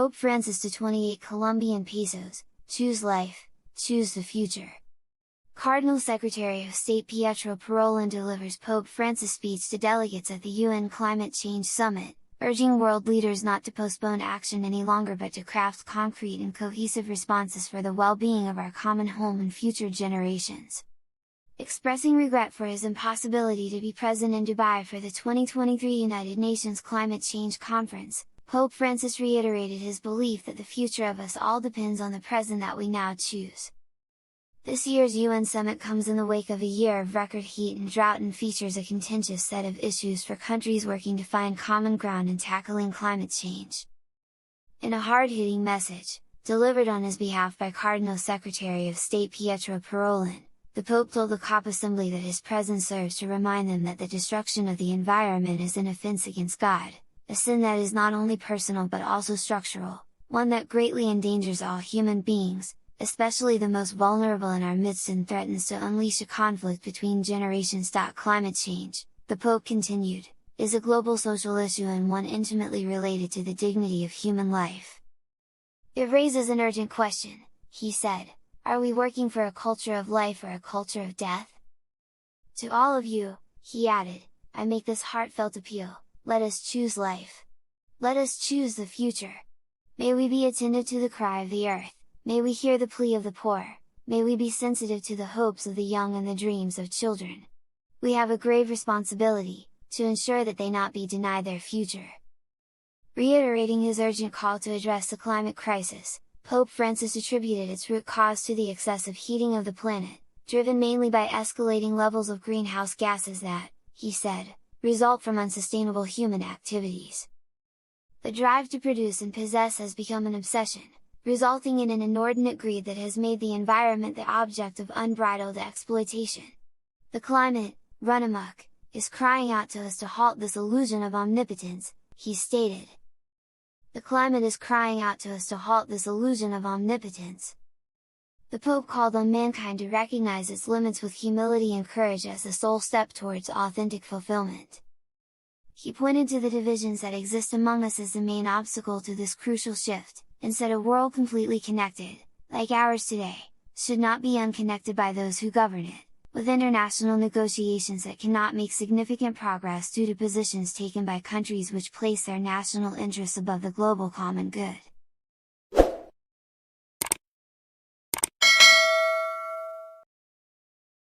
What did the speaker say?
Pope Francis to 28 Colombian pesos, choose life, choose the future. Cardinal Secretary of State Pietro Parolin delivers Pope Francis' speech to delegates at the UN Climate Change Summit, urging world leaders not to postpone action any longer but to craft concrete and cohesive responses for the well-being of our common home and future generations. Expressing regret for his impossibility to be present in Dubai for the 2023 United Nations Climate Change Conference, Pope Francis reiterated his belief that the future of us all depends on the present that we now choose. This year's UN Summit comes in the wake of a year of record heat and drought and features a contentious set of issues for countries working to find common ground in tackling climate change. In a hard-hitting message, delivered on his behalf by Cardinal Secretary of State Pietro Parolin, the Pope told the COP Assembly that his presence serves to remind them that the destruction of the environment is an offense against God, a sin that is not only personal but also structural, one that greatly endangers all human beings, especially the most vulnerable in our midst, and threatens to unleash a conflict between generations. Climate change, the Pope continued, is a global social issue and one intimately related to the dignity of human life. It raises an urgent question, he said, are we working for a culture of life or a culture of death? To all of you, he added, I make this heartfelt appeal, let us choose life. Let us choose the future. May we be attentive to the cry of the earth. May we hear the plea of the poor, may we be sensitive to the hopes of the young and the dreams of children. We have a grave responsibility, to ensure that they not be denied their future. Reiterating his urgent call to address the climate crisis, Pope Francis attributed its root cause to the excessive heating of the planet, driven mainly by escalating levels of greenhouse gases that, he said, result from unsustainable human activities. The drive to produce and possess has become an obsession, resulting in an inordinate greed that has made the environment the object of unbridled exploitation. The climate, run amok, is crying out to us to halt this illusion of omnipotence, he stated. The climate is crying out to us to halt this illusion of omnipotence. The Pope called on mankind to recognize its limits with humility and courage as the sole step towards authentic fulfillment. He pointed to the divisions that exist among us as the main obstacle to this crucial shift, and said a world completely connected, like ours today, should not be unconnected by those who govern it, with international negotiations that cannot make significant progress due to positions taken by countries which place their national interests above the global common good.